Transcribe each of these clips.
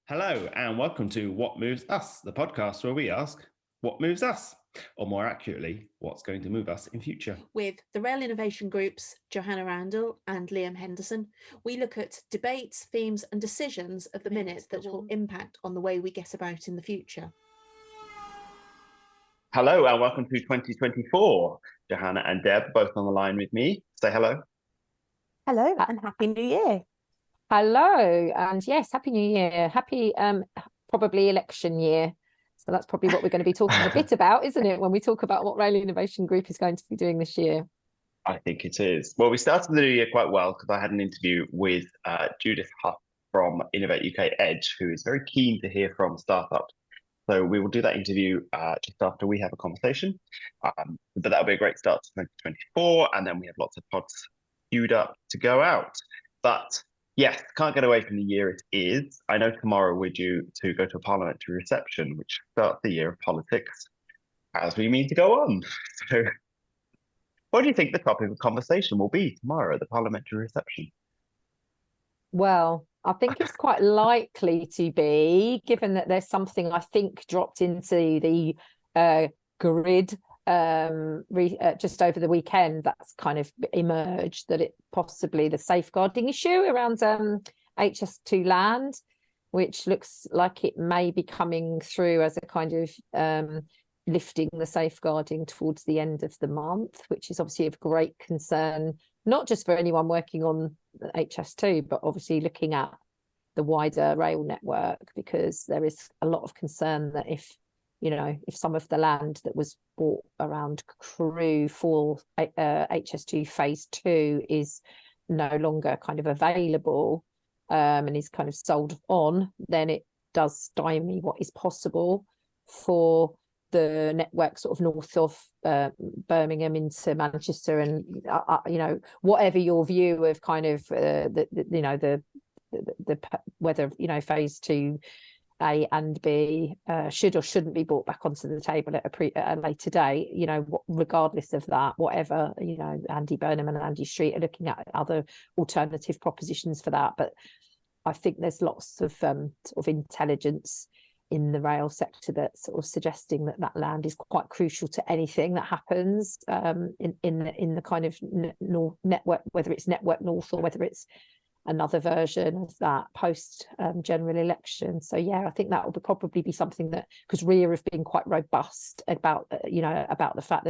Hello and welcome to What Moves Us, the podcast where we ask what moves us, or more accurately, what's going to move us in future. With the Rail Innovation Group's Johannah Randall and Liam Henderson, we look at debates, themes and decisions of the minute that will impact on the way we get about in the future. Hello and welcome to 2024. Johannah and Deb both on the line with me. Say hello. Hello and Happy New Year. Hello, and yes, Happy New Year. Happy probably election year. So that's probably what we're going to be talking a bit about, isn't it, when we talk about what Rail Innovation Group is going to be doing this year? I think it is. Well, we started the new year quite well because I had an interview with Jude Hough from Innovate UK Edge, who is very keen to hear from startups. So we will do that interview just after we have a conversation. But that'll be a great start to 2024. And then we have lots of pods queued up to go out. But yes, can't get away from the year it is. I know tomorrow we're due to go to a parliamentary reception, which starts the year of politics as we mean to go on. So what do you think the topic of conversation will be tomorrow at the parliamentary reception? Well, I think it's quite likely to be, given that there's something I think dropped into the grid just over the weekend that's kind of emerged, that it possibly the safeguarding issue around HS2 land, which looks like it may be coming through as a kind of lifting the safeguarding towards the end of the month, which is obviously of great concern, not just for anyone working on HS2, but obviously looking at the wider rail network, because there is a lot of concern that if some of the land that was bought around Crewe for HS2 phase 2 is no longer kind of available and is kind of sold on, then it does stymie what is possible for the network sort of north of Birmingham into Manchester, and whatever your view of kind of the whether phase 2 A and B should or shouldn't be brought back onto the table at a later date, regardless of that, whatever, Andy Burnham and Andy Street are looking at other alternative propositions for that. But I think there's lots of sort of intelligence in the rail sector that's sort of suggesting that land is quite crucial to anything that happens in the kind of network, whether it's Network North or whether it's another version of that post general election. So yeah, I think that will probably be something that, because RIA have been quite robust about the fact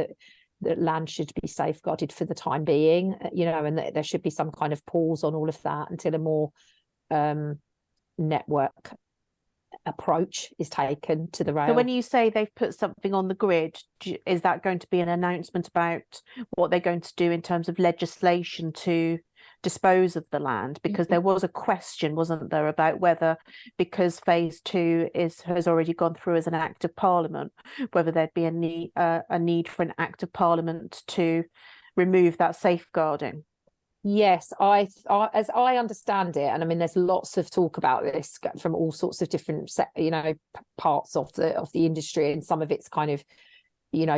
that land should be safeguarded for the time being, and that there should be some kind of pause on all of that until a more network approach is taken to the rail. So when you say they've put something on the grid, is that going to be an announcement about what they're going to do in terms of legislation to dispose of the land? Because there was a question, wasn't there, about whether, because phase 2 has already gone through as an act of parliament, whether there'd be a need for an act of parliament to remove that safeguarding. Yes, as I understand it, and I mean, there's lots of talk about this from all sorts of different, parts of the industry, and some of it's kind of,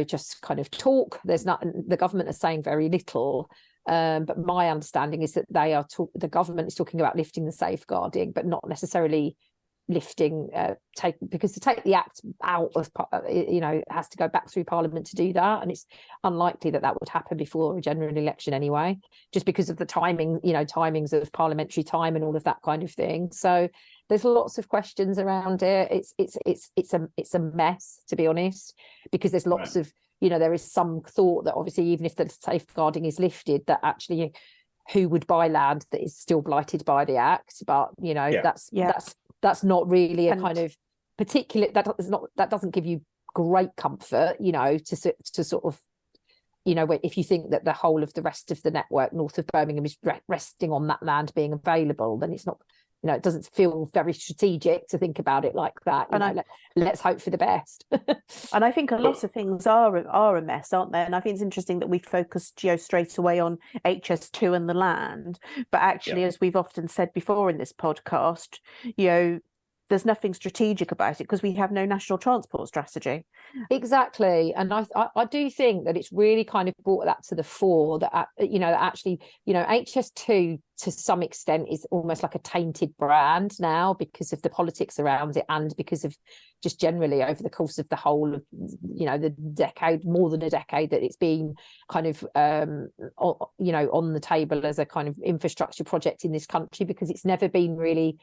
just kind of talk. The government is saying very little, but my understanding is that the government is talking about lifting the safeguarding, but not necessarily lifting because to take the act out of it has to go back through Parliament to do that, and it's unlikely that would happen before a general election anyway, just because of the timings of parliamentary time and all of that kind of thing. So there's lots of questions around it. It's a mess, to be honest, because there's lots of there is some thought that obviously even if the safeguarding is lifted, that actually who would buy land that is still blighted by the act, but that's not really a kind of particular, that doesn't give you great comfort, to sort of, if you think that the whole of the rest of the network north of Birmingham is resting on that land being available, then it's not, it doesn't feel very strategic to think about it like that. Let's hope for the best. And I think a lot of things are a mess, aren't they? And I think it's interesting that we focused straight away on HS2 and the land, but actually, as we've often said before in this podcast, there's nothing strategic about it because we have no national transport strategy. Exactly, and I do think that it's really kind of brought that to the fore, that that actually, HS2 to some extent is almost like a tainted brand now because of the politics around it, and because of just generally over the course of the whole of the decade, more than a decade, that it's been kind of on the table as a kind of infrastructure project in this country, because it's never been really.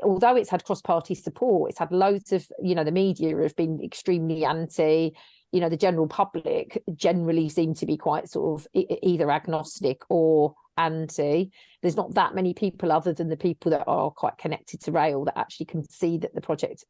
Although it's had cross-party support, it's had loads of, the media have been extremely anti, the general public generally seem to be quite sort of either agnostic or anti. There's not that many people other than the people that are quite connected to rail that actually can see that the project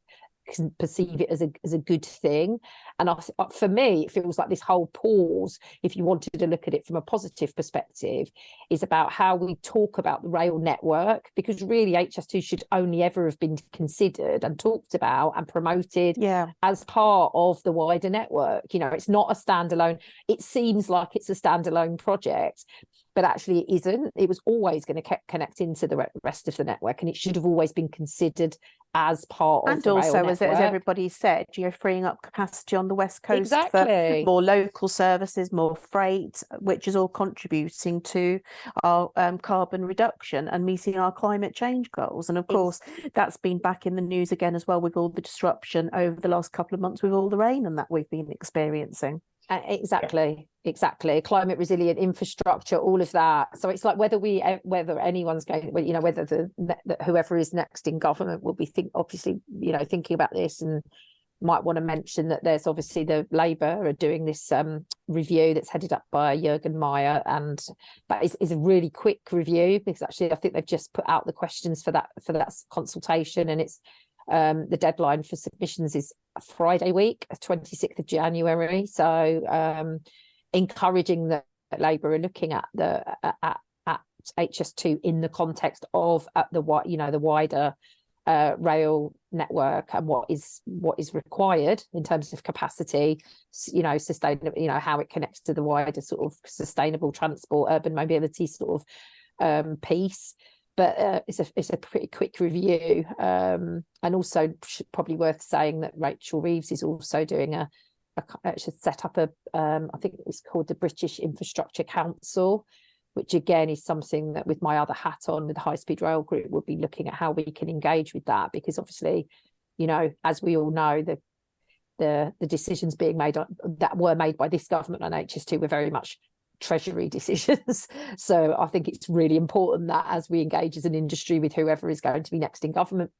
can perceive it as a good thing. And for me, it feels like this whole pause, if you wanted to look at it from a positive perspective, is about how we talk about the rail network, because really HS2 should only ever have been considered and talked about and promoted as part of the wider network. It's not a standalone. It seems like it's a standalone project, but actually it isn't. It was always going to connect into the rest of the network, and it should have always been considered as part of the rail network. And also, as everybody said, freeing up capacity on the West Coast exactly. for more local services, more freight, which is all contributing to our carbon reduction and meeting our climate change goals. And of course, that's been back in the news again as well, with all the disruption over the last couple of months with all the rain and that we've been experiencing. Exactly. Climate resilient infrastructure, all of that. So it's like whether anyone's going, whether whoever is next in government will be thinking about this, and might want to mention that there's obviously the Labour are doing this review that's headed up by Jürgen Meyer, and that is a really quick review, because actually I think they've just put out the questions for that consultation, and it's the deadline for submissions is Friday week, 26th of January. So encouraging that Labour are looking at at HS2 in the context of the wider rail network, and what is required in terms of capacity, sustainable, how it connects to the wider sort of sustainable transport, urban mobility sort of piece. But it's a pretty quick review, and also probably worth saying that Rachel Reeves is also doing should set up I think it's called the British Infrastructure Council, which again is something that, with my other hat on with the High Speed Rail Group, we'll be looking at how we can engage with that, because obviously, as we all know, the decisions being made that were made by this government on HS2 were very much Treasury decisions. So I think it's really important that as we engage as an industry with whoever is going to be next in government,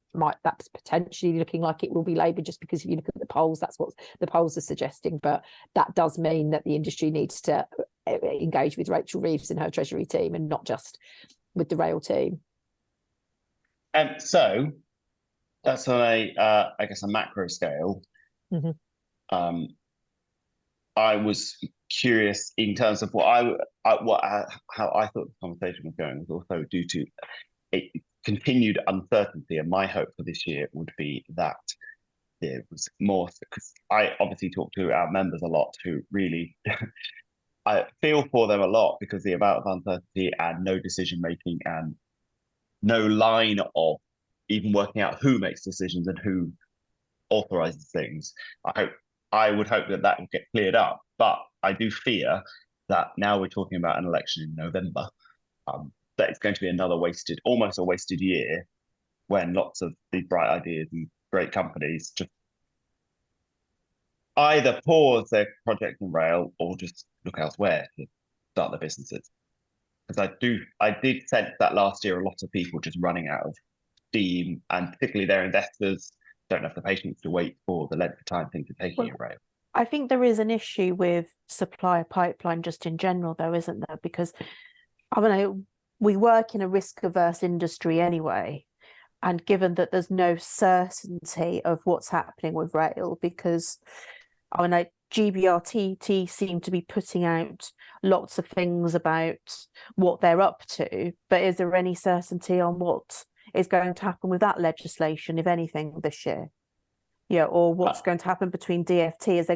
that's potentially looking like it will be Labour, just because if you look at the polls, that's what the polls are suggesting. But that does mean that the industry needs to engage with Rachel Reeves and her Treasury team, and not just with the rail team. So that's on a macro scale. Mm-hmm. I was curious in terms of how I thought the conversation was going, was also due to a continued uncertainty. And my hope for this year would be that there was more, because I obviously talk to our members a lot, who really I feel for them a lot, because the amount of uncertainty and no decision making and no line of even working out who makes decisions and who authorizes things. I would hope that will get cleared up, but I do fear that now we're talking about an election in November, that it's going to be another almost a wasted year, when lots of these bright ideas and great companies just either pause their project in rail or just look elsewhere to start their businesses. Because I did sense that last year, a lot of people just running out of steam, and particularly their investors don't have the patience to wait for the length of time things are taking in rail. I think there is an issue with supplier pipeline just in general, though, isn't there? Because we work in a risk-averse industry anyway, and given that there's no certainty of what's happening with rail, because GBRTT seem to be putting out lots of things about what they're up to, but is there any certainty on what is going to happen with that legislation, if anything, this year? Yeah, or what's going to happen between DfT? Are they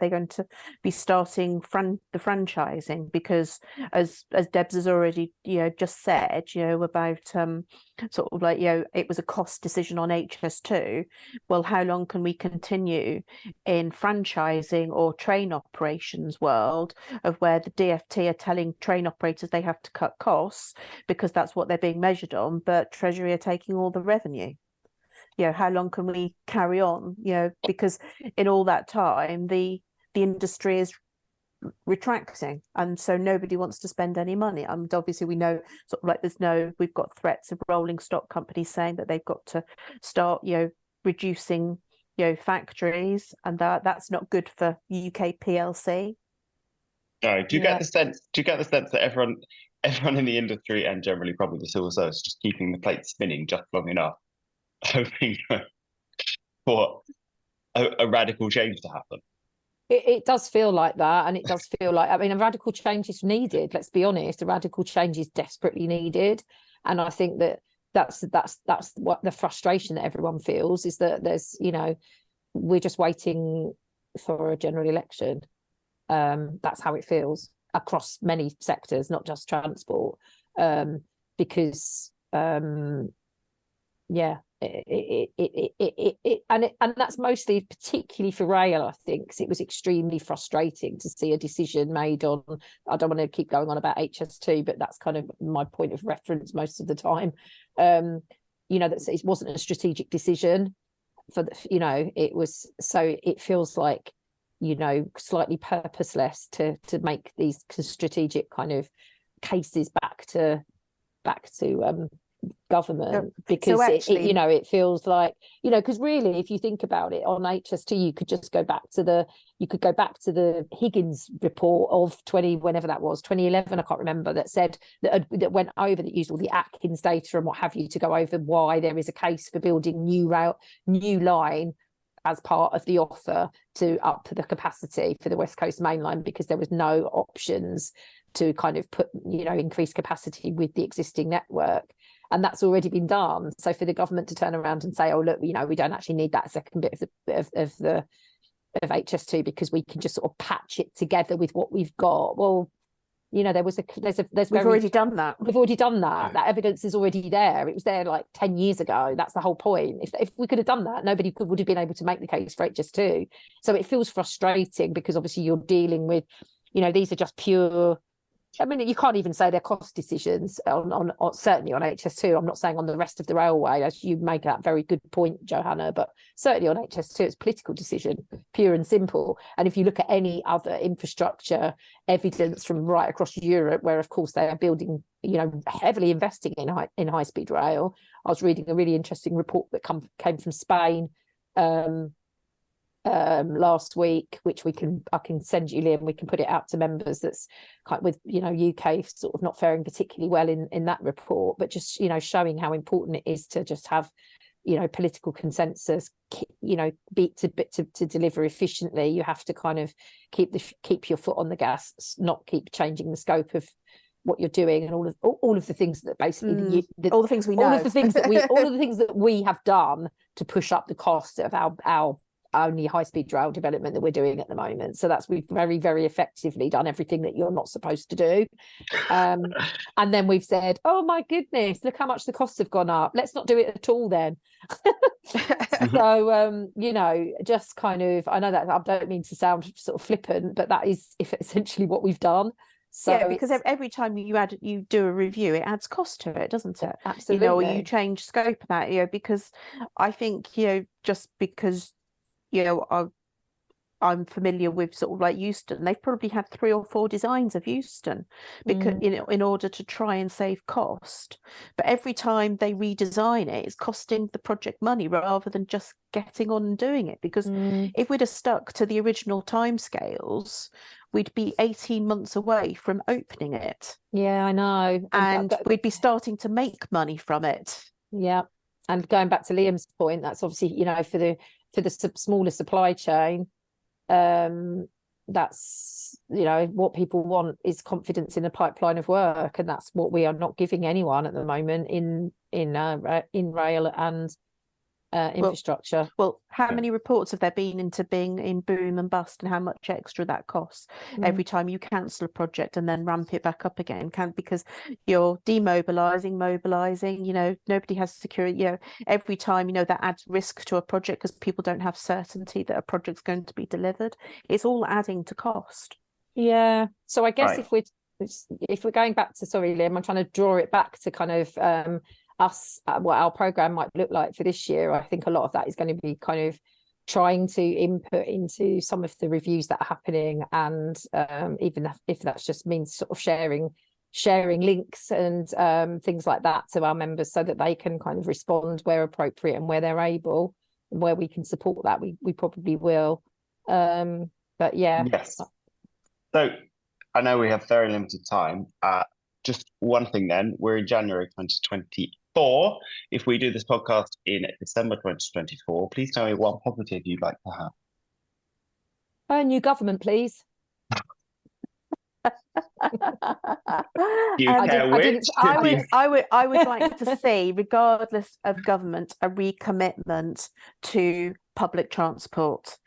going to be starting the franchising? Because as Debs has already just said, about sort of like, it was a cost decision on HS2. Well, how long can we continue in franchising or train operations world of where the DfT are telling train operators they have to cut costs because that's what they're being measured on, but Treasury are taking all the revenue? How long can we carry on? Because in all that time, the industry is retracting, and so nobody wants to spend any money. And obviously, we know sort of like we've got threats of rolling stock companies saying that they've got to start, reducing, factories, and that's not good for UK PLC. No, do you get the sense? Do you get the sense that everyone in the industry and generally probably the civil service is just keeping the plate spinning just long enough, hoping for a radical change to happen? It does feel like that, and it does feel like, I mean, a radical change is needed. Let's be honest, a radical change is desperately needed, and I think that's what the frustration that everyone feels is that there's, we're just waiting for a general election. That's how it feels across many sectors, not just transport, because and that's mostly particularly for rail, I think, because it was extremely frustrating to see a decision made on, I don't want to keep going on about HS2, but that's kind of my point of reference most of the time, that it wasn't a strategic decision for it was, so it feels like slightly purposeless to make these strategic kind of cases back to government, because so actually, it feels like, because really, if you think about it, on HS2 you could just go back to the Higgins report of 2011, I can't remember, that said that went over, that used all the Atkins data and what have you to go over why there is a case for building new line as part of the offer to up the capacity for the West Coast Main Line, because there was no options to kind of put increase capacity with the existing network. And that's already been done. So for the government to turn around and say, oh, look, we don't actually need that second bit of HS2 because we can just sort of patch it together with what we've got. Well, we've already done that. We've already done that. That evidence is already there. It was there like 10 years ago. That's the whole point. If we could have done that, nobody would have been able to make the case for HS2. So it feels frustrating because obviously you're dealing with, these are just pure, I mean, you can't even say they're cost decisions on certainly on HS2. I'm not saying on the rest of the railway, as you make that very good point, Johannah, but certainly on HS2, it's a political decision, pure and simple. And if you look at any other infrastructure evidence from right across Europe, where of course they are building, heavily investing in high-speed rail. I was reading a really interesting report that came from Spain last week, which I can send you, Liam, we can put it out to members, that's kind of with UK sort of not faring particularly well in that report, but just showing how important it is to just have political consensus, to deliver efficiently. You have to kind of keep your foot on the gas, not keep changing the scope of what you're doing, and all of the things that basically all the things we know, all of the things that we have done to push up the cost of our only high-speed rail development that we're doing at the moment. So we've very, very effectively done everything that you're not supposed to do. And then we've said, oh my goodness, look how much the costs have gone up. Let's not do it at all then. So, just kind of, I know that I don't mean to sound sort of flippant, but that is essentially what we've done. So yeah, because every time you do a review, it adds cost to it, doesn't it? Absolutely. Or you change scope of that, because I think, just because I'm familiar with sort of like Euston, they've probably had 3 or 4 designs of Euston because in order to try and save cost. But every time they redesign it, it's costing the project money rather than just getting on and doing it. Because if we'd have stuck to the original timescales, we'd be 18 months away from opening it. Yeah, I know. And we'd be starting to make money from it. Yeah. And going back to Liam's point, that's obviously, for the smaller supply chain, that's what people want is confidence in a pipeline of work, and that's what we are not giving anyone at the moment in rail and infrastructure. Well, how Yeah. many reports have there been into being in boom and bust, and how much extra that costs every time you cancel a project and then ramp it back up again? Because you're demobilizing, mobilizing, nobody has security, every time, that adds risk to a project because people don't have certainty that a project's going to be delivered. It's all adding to cost. Yeah. So I guess Right. if we're going back to, sorry, Liam, I'm trying to draw it back to kind of us, what our program might look like for this year. I think a lot of that is going to be kind of trying to input into some of the reviews that are happening, and even if that just means sort of sharing links and things like that to our members, so that they can kind of respond where appropriate and where they're able, and where we can support that, we probably will. But yeah. Yes. So I know we have very limited time. Just one thing then, we're in January 2024. If we do this podcast in December 2024, please tell me one positive you'd like to have. A new government, please. I would like to see, regardless of government, a recommitment to public transport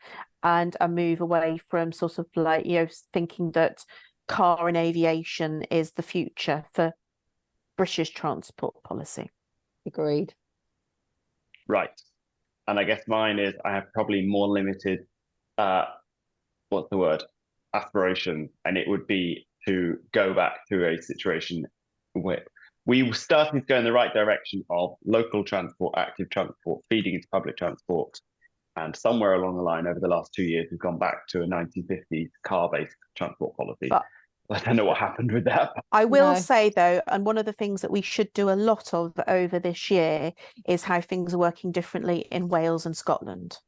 and a move away from sort of like, thinking that car and aviation is the future for British transport policy. Agreed. Right. And I guess mine is, I have probably more limited, aspiration, and it would be to go back to a situation where we started to go in the right direction of local transport, active transport, feeding into public transport. And somewhere along the line over the last 2 years, we've gone back to a 1950s car-based transport policy. But I don't know what happened with that. I will say, though, and one of the things that we should do a lot of over this year is how things are working differently in Wales and Scotland.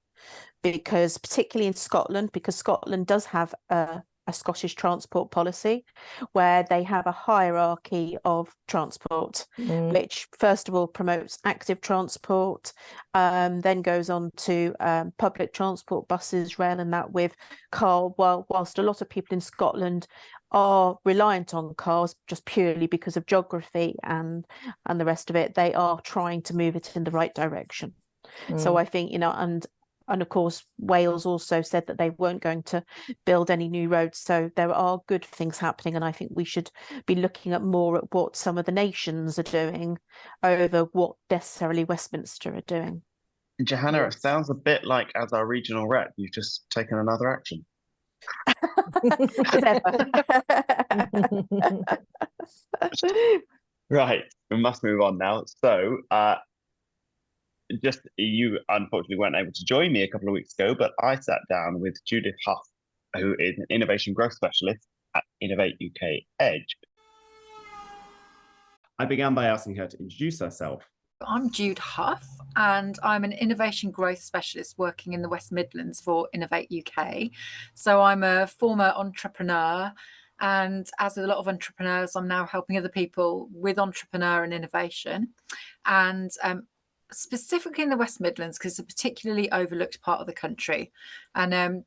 Because particularly in Scotland, because Scotland does have a Scottish transport policy where they have a hierarchy of transport, which first of all promotes active transport, then goes on to public transport, buses, rail, and that with car. Whilst a lot of people in Scotland are reliant on cars just purely because of geography and the rest of it, they are trying to move it in the right direction. So I think, and of course, Wales also said that they weren't going to build any new roads. So there are good things happening. And I think we should be looking at more at what some of the nations are doing over what necessarily Westminster are doing. Johannah, it sounds a bit like, as our regional rep, you've just taken another action. As ever. Right, we must move on now. So, you unfortunately weren't able to join me a couple of weeks ago, but I sat down with Jude Hough, who is an innovation growth specialist at Innovate UK Edge. I began by asking her to introduce herself. I'm Jude Hough, and I'm an innovation growth specialist working in the West Midlands for Innovate UK. So I'm a former entrepreneur, and as with a lot of entrepreneurs, I'm now helping other people with entrepreneur and innovation. And specifically in the West Midlands, because it's a particularly overlooked part of the country. And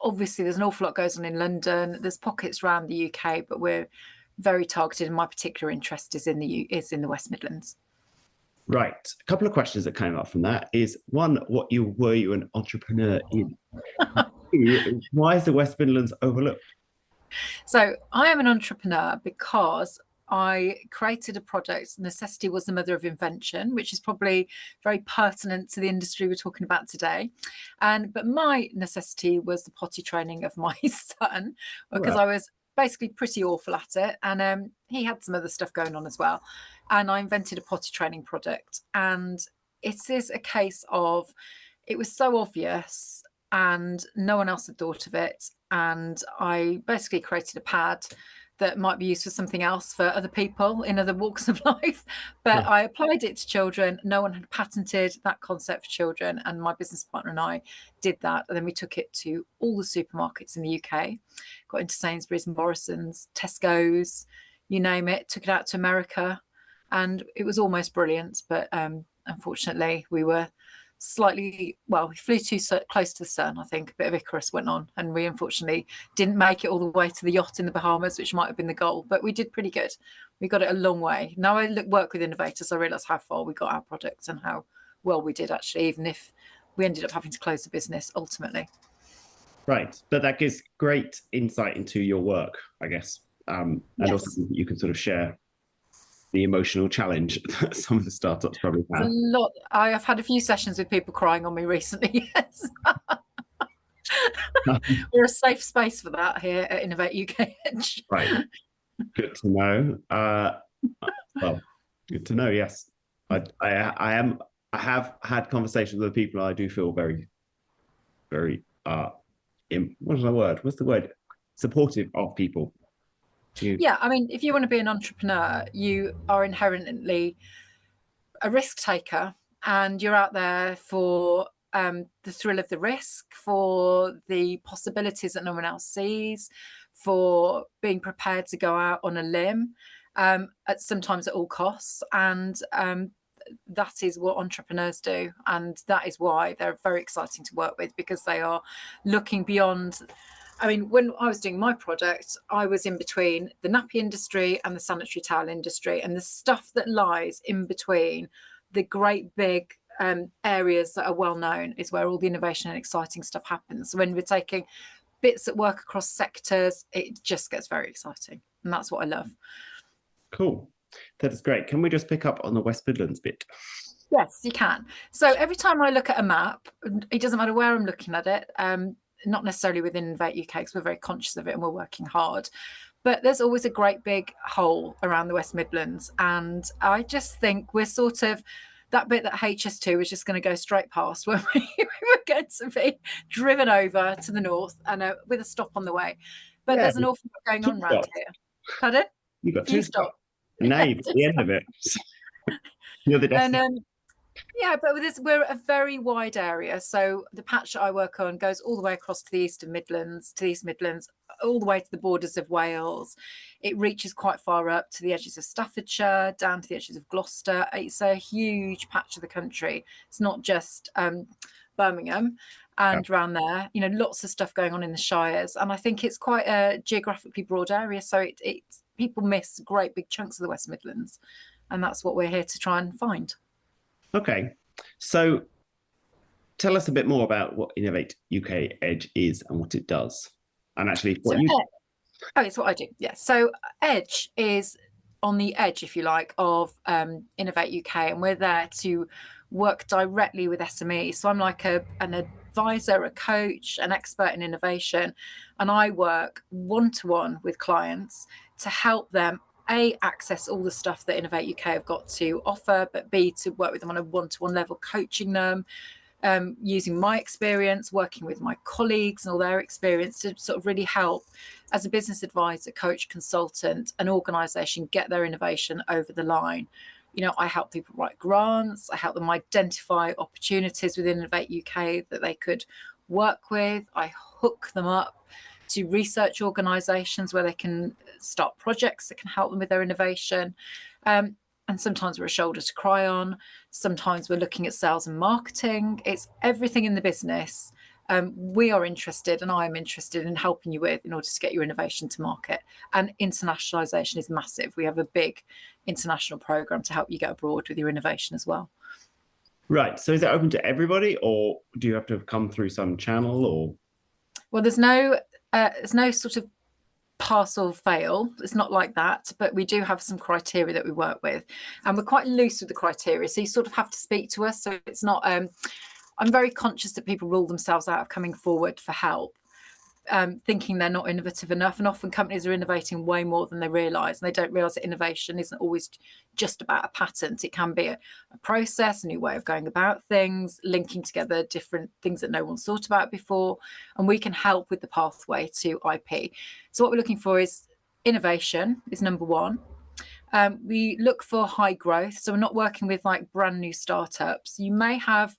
obviously there's an awful lot goes on in London. There's pockets around the UK, but we're very targeted, and my particular interest is in the West Midlands. Right. A couple of questions that came up from that is, one, were you an entrepreneur in? Two, why is the West Midlands overlooked? So I am an entrepreneur because I created a product. Necessity was the mother of invention, which is probably very pertinent to the industry we're talking about today. But my necessity was the potty training of my son, because I was basically pretty awful at it. And he had some other stuff going on as well. And I invented a potty training product. And it is a case of, it was so obvious and no one else had thought of it. And I basically created a pad that might be used for something else for other people in other walks of life. But I applied it to children. No one had patented that concept for children. And my business partner and I did that. And then we took it to all the supermarkets in the UK, got into Sainsbury's and Morrison's, Tesco's, you name it, took it out to America. And it was almost brilliant. But unfortunately, we were we flew too close to the sun. I think a bit of Icarus went on, and we unfortunately didn't make it all the way to the yacht in the Bahamas, which might have been the goal, but we did pretty good. We got it a long way. Now I work with innovators, I realise how far we got our products and how well we did actually, even if we ended up having to close the business ultimately. Right, but that gives great insight into your work, I guess, and Yes. also you can sort of share the emotional challenge that some of the startups probably It's a have. lot. I have had a few sessions with people crying on me recently. Yes. We're a safe space for that here at Innovate UK Edge. Right, good to know. Well, good to know. Yes, I have had conversations with people. I do feel very, very what's the word? What's the word? Supportive of people. Yeah, I mean, if you want to be an entrepreneur, you are inherently a risk taker, and you're out there for the thrill of the risk, for the possibilities that no one else sees, for being prepared to go out on a limb, sometimes at all costs. And that is what entrepreneurs do. And that is why they're very exciting to work with, because they are looking beyond. I mean, when I was doing my project, I was in between the nappy industry and the sanitary towel industry, and the stuff that lies in between the great big areas that are well known is where all the innovation and exciting stuff happens. So when we're taking bits that work across sectors, it just gets very exciting. And that's what I love. Cool. That is great. Can we just pick up on the West Midlands bit? Yes, you can. So every time I look at a map, it doesn't matter where I'm looking at it, not necessarily within Innovate UK, because we're very conscious of it and we're working hard. But there's always a great big hole around the West Midlands. And I just think we're sort of that bit that HS2 was just going to go straight past, where we were going to be driven over to the north and with a stop on the way. But Yeah, there's an awful lot going on around here. Pardon? You've got Few two stops. Now you're at the end of it. You're the destination. And yeah, but we're a very wide area. So the patch that I work on goes all the way across to the East Midlands, all the way to the borders of Wales. It reaches quite far up to the edges of Staffordshire, down to the edges of Gloucester. It's a huge patch of the country. It's not just Birmingham and around there. You know, lots of stuff going on in the shires. And I think it's quite a geographically broad area. So people miss great big chunks of the West Midlands. And that's what we're here to try and find. Okay, so tell us a bit more about what Innovate UK Edge is and what it does, and actually what you do. Oh, it's what I do. Yeah. So Edge is on the edge, if you like, of Innovate UK, and we're there to work directly with SMEs. So I'm like an advisor, a coach, an expert in innovation, and I work one-to-one with clients to help them access all the stuff that Innovate UK have got to offer, but B, to work with them on a one-to-one level, coaching them, using my experience, working with my colleagues and all their experience to sort of really help as a business advisor, coach, consultant, an organisation get their innovation over the line. You know, I help people write grants, I help them identify opportunities within Innovate UK that they could work with, I hook them up to research organisations where they can start projects that can help them with their innovation. And sometimes we're a shoulder to cry on. Sometimes we're looking at sales and marketing. It's everything in the business. We are interested, and I'm interested in helping you with in order to get your innovation to market. And internationalisation is massive. We have a big international programme to help you get abroad with your innovation as well. Right. So is it open to everybody, or do you have to come through some channel? Or well, there's no sort of pass or fail. It's not like that, but we do have some criteria that we work with, and we're quite loose with the criteria. So you sort of have to speak to us. So it's not. I'm very conscious that people rule themselves out of coming forward for help, thinking they're not innovative enough. And often companies are innovating way more than they realise, and they don't realise that innovation isn't always just about a patent. It can be a process, a new way of going about things, linking together different things that no one's thought about before. And we can help with the pathway to IP. So what we're looking for is innovation is number one. We look for high growth. So we're not working with like brand new startups. You may have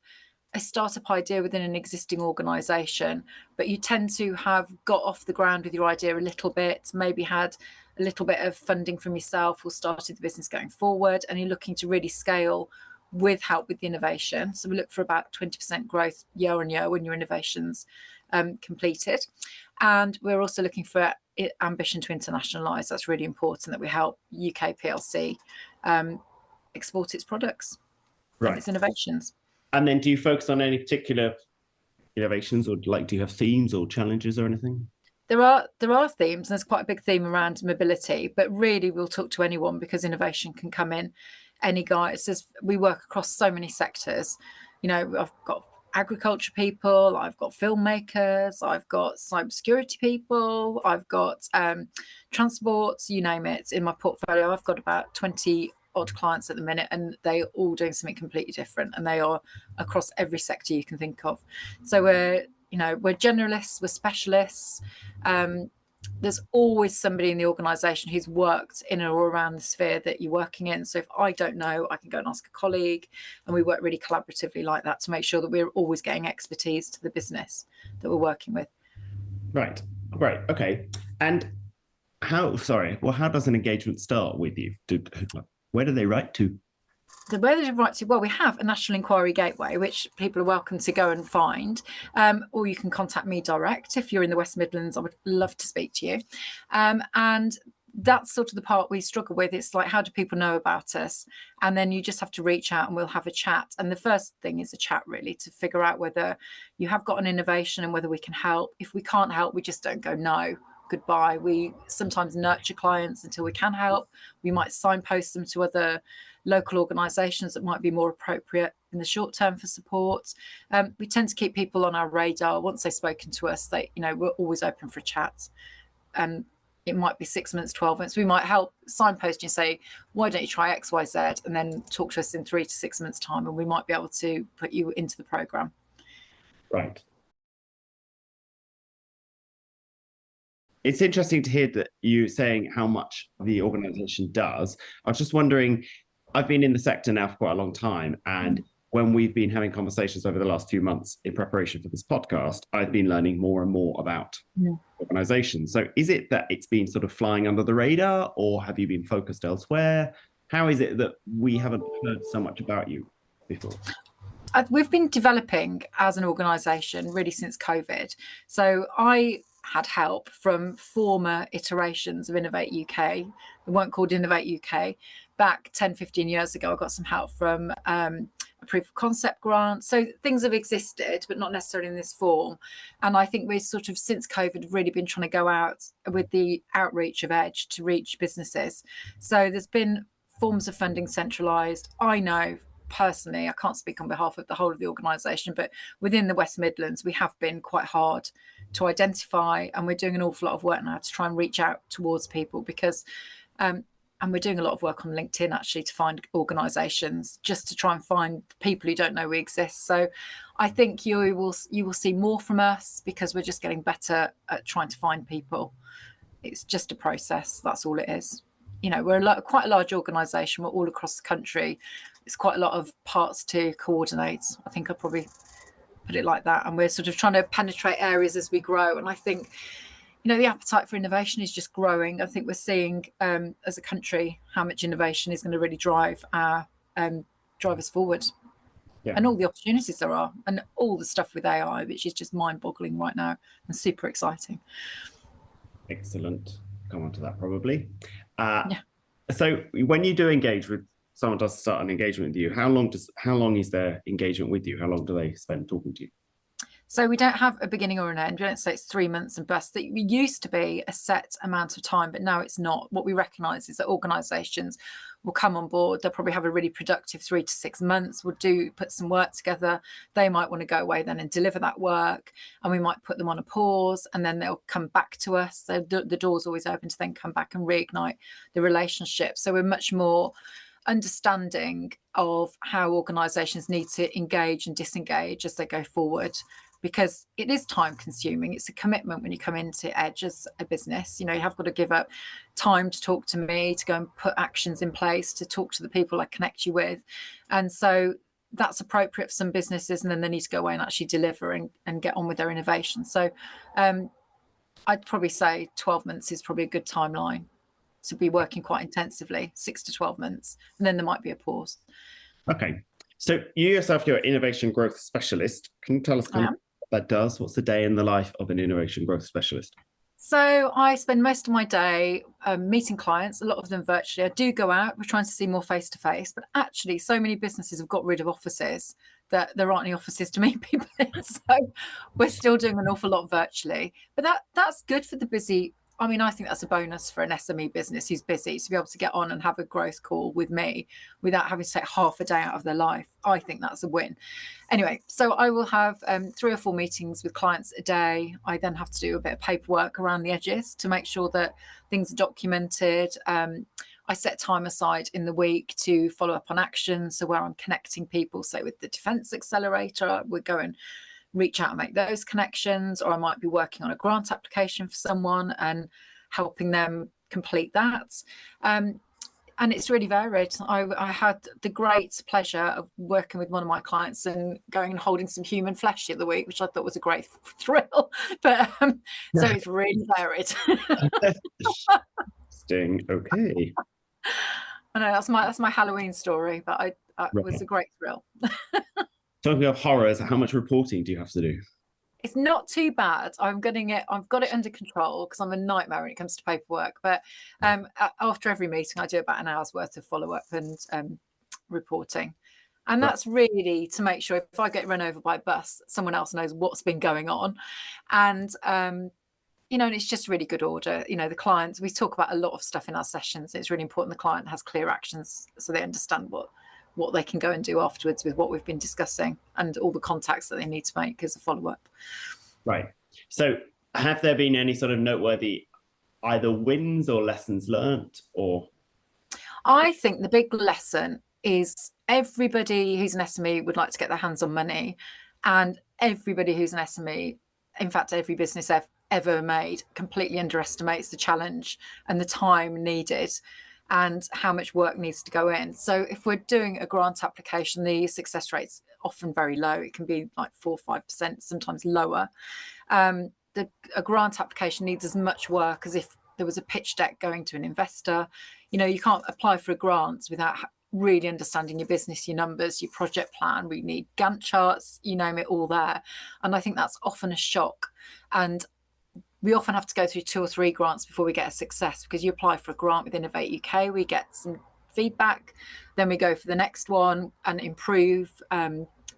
a startup idea within an existing organisation, but you tend to have got off the ground with your idea a little bit, maybe had a little bit of funding from yourself or started the business going forward, and you're looking to really scale with help with the innovation. So we look for about 20% growth year on year when your innovation's completed. And we're also looking for ambition to internationalise. That's really important, that we help UK PLC export its products and its innovations. And then do you focus on any particular innovations, or like do you have themes or challenges or anything? There are themes, and there's quite a big theme around mobility, but really we'll talk to anyone because innovation can come in any guise. We work across so many sectors. You know, I've got agriculture people, I've got filmmakers, I've got cybersecurity people, I've got transports, you name it. In my portfolio, I've got about 20 odd clients at the minute, and they're all doing something completely different, and they are across every sector you can think of. So we're generalists, we're specialists. There's always somebody in the organisation who's worked in or around the sphere that you're working in. So if I don't know, I can go and ask a colleague, and we work really collaboratively like that to make sure that we're always getting expertise to the business that we're working with. Right. Okay. And how does an engagement start with you? Where do they write to? The way that you write to, well, we have a national inquiry gateway, which people are welcome to go and find, or you can contact me direct. If you're in the West Midlands, I would love to speak to you. And that's sort of the part we struggle with. It's like, how do people know about us? And then you just have to reach out and we'll have a chat. And the first thing is a chat, really, to figure out whether you have got an innovation and whether we can help. If we can't help, we just don't go, no, goodbye. We sometimes nurture clients until we can help. We might signpost them to other local organisations that might be more appropriate in the short term for support. We tend to keep people on our radar. Once they've spoken to us, we're always open for a chat. And it might be 6 months, 12 months. We might help signpost you and say, why don't you try X, Y, Z? And then talk to us in 3 to 6 months' time, and we might be able to put you into the programme. Right. It's interesting to hear that you saying how much the organisation does. I was just wondering, I've been in the sector now for quite a long time, and when we've been having conversations over the last few months in preparation for this podcast, I've been learning more and more about organisations. So is it that it's been sort of flying under the radar, or have you been focused elsewhere? How is it that we haven't heard so much about you before? We've been developing as an organisation really since COVID. So I had help from former iterations of Innovate UK. They weren't called Innovate UK. Back 10, 15 years ago, I got some help from a proof of concept grant. So things have existed, but not necessarily in this form. And I think we've sort of, since COVID, really been trying to go out with the outreach of Edge to reach businesses. So there's been forms of funding centralised. I know personally, I can't speak on behalf of the whole of the organisation, but within the West Midlands, we have been quite hard to identify, and we're doing an awful lot of work now to try and reach out towards people, because and we're doing a lot of work on LinkedIn actually to find organisations, just to try and find people who don't know we exist. So I think you will see more from us, because we're just getting better at trying to find people. It's just a process. That's all it is. You know, we're quite a large organisation. We're all across the country. It's quite a lot of parts to coordinate. I think I'd probably put it like that. And we're sort of trying to penetrate areas as we grow. And I think, you know, the appetite for innovation is just growing. I think we're seeing as a country how much innovation is going to really drive us forward. Yeah. And all the opportunities there are, and all the stuff with AI, which is just mind-boggling right now and super exciting. Excellent. Come on to that probably. So when you do engage with someone, does start an engagement with you, how long is their engagement with you? How long do they spend talking to you? So we don't have a beginning or an end. We don't say it's 3 months and bust. It used to be a set amount of time, but now it's not. What we recognise is that organisations will come on board. They'll probably have a really productive 3 to 6 months. We'll put some work together. They might want to go away then and deliver that work, and we might put them on a pause, and then they'll come back to us. So the door's always open to then come back and reignite the relationship. So we're much more understanding of how organisations need to engage and disengage as they go forward, because it is time consuming. It's a commitment when you come into Edge as a business. You know, you have got to give up time to talk to me, to go and put actions in place, to talk to the people I connect you with. And so that's appropriate for some businesses, and then they need to go away and actually deliver and get on with their innovation. So I'd probably say 12 months is probably a good timeline to be working quite intensively, 6 to 12 months, and then there might be a pause. Okay. So you yourself, you're an innovation growth specialist. Can you tell us what that does? What's the day in the life of an innovation growth specialist? So I spend most of my day meeting clients, a lot of them virtually. I do go out, we're trying to see more face to face, but actually so many businesses have got rid of offices that there aren't any offices to meet people in. So we're still doing an awful lot virtually. But that's good for the busy. I mean, I think that's a bonus for an SME business who's busy to be able to get on and have a growth call with me without having to take half a day out of their life. I think that's a win. Anyway, so I will have 3 or 4 meetings with clients a day. I then have to do a bit of paperwork around the edges to make sure that things are documented. I set time aside in the week to follow up on actions. So where I'm connecting people, say with the Defence Accelerator, we're going reach out and make those connections, or I might be working on a grant application for someone and helping them complete that. And it's really varied. I had the great pleasure of working with one of my clients and going and holding some human flesh the other week, which I thought was a great thrill. But so it's really varied. Interesting. Okay. I know that's my Halloween story, but it was a great thrill. Talking of horrors, how much reporting do you have to do? It's not too bad. I've got it under control because I'm a nightmare when it comes to paperwork. But after every meeting, I do about an hour's worth of follow-up and reporting. And that's really to make sure if I get run over by a bus, someone else knows what's been going on. And, and it's just really good order. The clients, we talk about a lot of stuff in our sessions. It's really important the client has clear actions so they understand what they can go and do afterwards with what we've been discussing and all the contacts that they need to make as a follow-up. Right. So have there been any sort of noteworthy either wins or lessons learned? Or I think the big lesson is everybody who's an SME would like to get their hands on money, and everybody who's an SME, in fact, every business ever made, completely underestimates the challenge and the time needed and how much work needs to go in. So if we're doing a grant application, the success rate's often very low. It can be like 4 or 5%, sometimes lower. A grant application needs as much work as if there was a pitch deck going to an investor. You can't apply for a grant without really understanding your business, your numbers, your project plan. We need Gantt charts, you name it, all there. And I think that's often a shock. And we often have to go through 2 or 3 grants before we get a success, because you apply for a grant with Innovate UK, we get some feedback, then we go for the next one and improve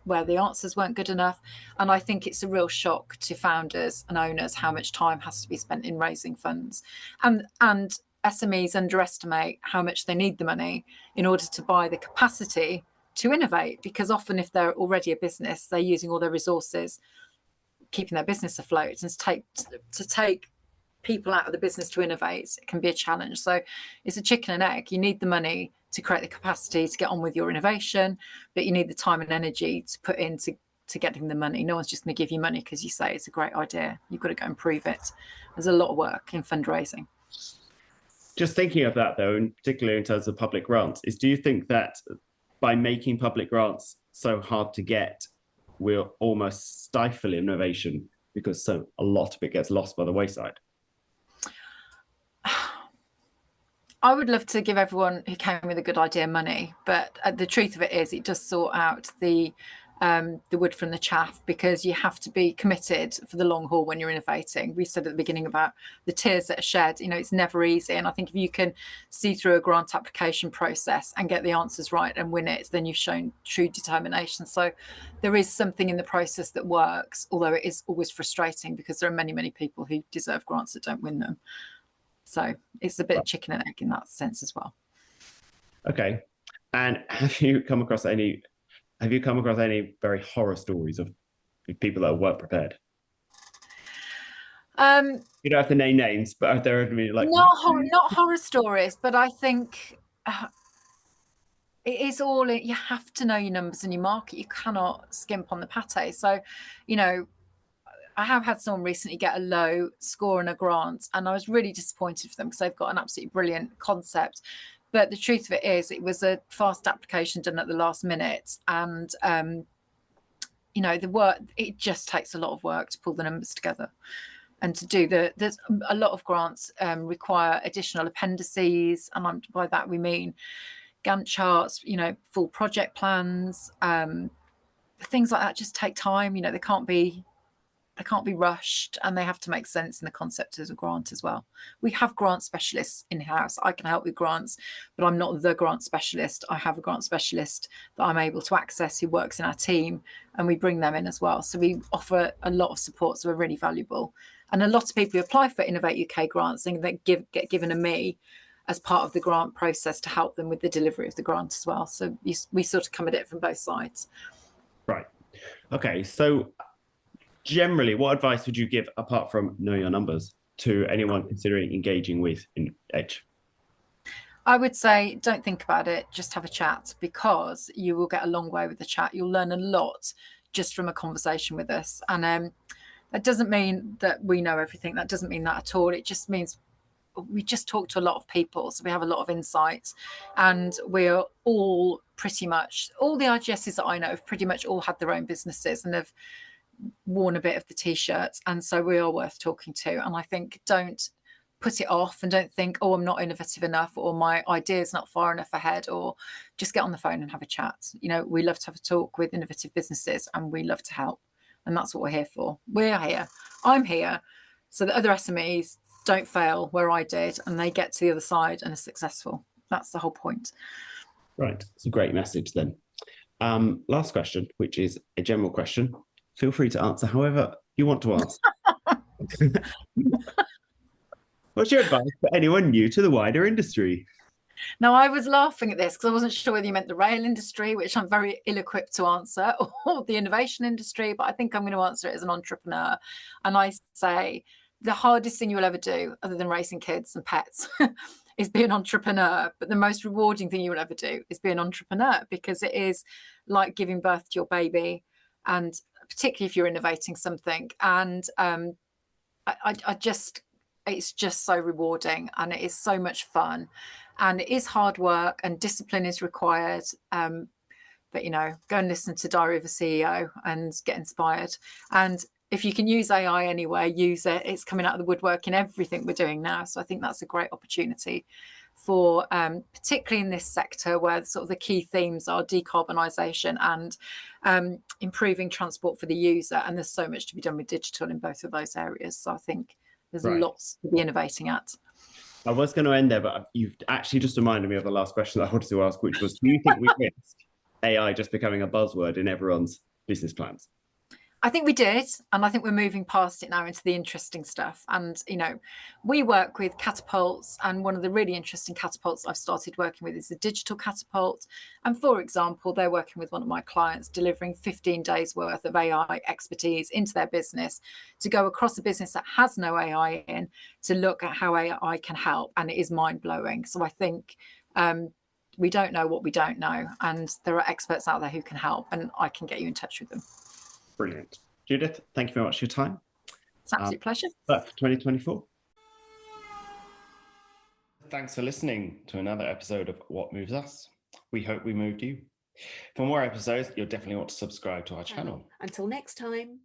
where the answers weren't good enough. And I think it's a real shock to founders and owners how much time has to be spent in raising funds. And SMEs underestimate how much they need the money in order to buy the capacity to innovate, because often if they're already a business, they're using all their resources keeping their business afloat, and to take people out of the business to innovate, it can be a challenge. So it's a chicken and egg. You need the money to create the capacity to get on with your innovation, but you need the time and energy to put into getting the money. No one's just going to give you money because you say it's a great idea. You've got to go and prove it. There's a lot of work in fundraising. Just thinking of that though, and particularly in terms of public grants, do you think that by making public grants so hard to get, we'll almost stifle innovation because a lot of it gets lost by the wayside? I would love to give everyone who came with a good idea money, but the truth of it is it does sort out the wood from the chaff, because you have to be committed for the long haul when you're innovating. We said at the beginning about the tears that are shed. It's never easy. And I think if you can see through a grant application process and get the answers right and win it, then you've shown true determination. So there is something in the process that works, although it is always frustrating because there are many, many people who deserve grants that don't win them. So it's a bit of chicken and egg in that sense as well. Okay. And have you come across any very horror stories of people that weren't prepared? You don't have to name names, but are there any not horror stories, but I think it is all you have to know your numbers and your market. You cannot skimp on the pate. So, I have had someone recently get a low score on a grant, and I was really disappointed for them because they've got an absolutely brilliant concept. But the truth of it is, it was a fast application done at the last minute. And, the work, it just takes a lot of work to pull the numbers together. And to do there's a lot of grants require additional appendices. And by that, we mean Gantt charts, full project plans, things like that just take time. They can't be they can't be rushed, and they have to make sense in the concept of a grant as well. We have grant specialists in-house. I can help with grants, but I'm not the grant specialist. I have a grant specialist that I'm able to access who works in our team, and we bring them in as well. So we offer a lot of support, so we're really valuable. And a lot of people who apply for Innovate UK grants think they get given a me as part of the grant process to help them with the delivery of the grant as well. So we sort of come at it from both sides. Right. Okay. So generally, what advice would you give, apart from know your numbers, to anyone considering engaging with Edge? I would say don't think about it, just have a chat, because you will get a long way with the chat. You'll learn a lot just from a conversation with us. And that doesn't mean that we know everything. That doesn't mean that at all. It just means we just talk to a lot of people, so we have a lot of insights, and we're all pretty much, all the RGSs that I know have pretty much all had their own businesses and have worn a bit of the t-shirts, and so we are worth talking to. And I think don't put it off, and don't think, oh, I'm not innovative enough, or my idea's not far enough ahead, or just get on the phone and have a chat. You know, we love to have a talk with innovative businesses, and we love to help, and that's what we're here for. We're here, I'm here, so that other SMEs don't fail where I did, and they get to the other side and are successful. That's the whole point. Right, it's a great message then. Last question, which is a general question. Feel free to answer however you want to answer. What's your advice for anyone new to the wider industry? Now, I was laughing at this because I wasn't sure whether you meant the rail industry, which I'm very ill-equipped to answer, or the innovation industry, but I think I'm going to answer it as an entrepreneur. And I say the hardest thing you will ever do, other than raising kids and pets, is be an entrepreneur. But the most rewarding thing you will ever do is be an entrepreneur, because it is like giving birth to your baby, and particularly if you're innovating something. And I just, it's just so rewarding, and it is so much fun, and it is hard work, and discipline is required. But, you know, go and listen to Diary of a CEO and get inspired. And if you can use AI anywhere, use it. It's coming out of the woodwork in everything we're doing now. So I think that's a great opportunity for, particularly in this sector where sort of the key themes are decarbonisation and improving transport for the user. And there's so much to be done with digital in both of those areas. So I think there's lots to be innovating at. I was going to end there, but you've actually just reminded me of the last question that I wanted to ask, which was, do you think we risk AI just becoming a buzzword in everyone's business plans? I think we did, and I think we're moving past it now into the interesting stuff. And, you know, we work with catapults, and one of the really interesting catapults I've started working with is the digital catapult. And for example, they're working with one of my clients, delivering 15 days worth of AI expertise into their business to go across a business that has no AI in, to look at how AI can help. And it is mind blowing. So I think we don't know what we don't know, and there are experts out there who can help, and I can get you in touch with them. Brilliant. Judith, thank you very much for your time. It's an absolute pleasure. That's 2024. Thanks for listening to another episode of What Moves Us. We hope we moved you. For more episodes, you'll definitely want to subscribe to our channel. Until next time.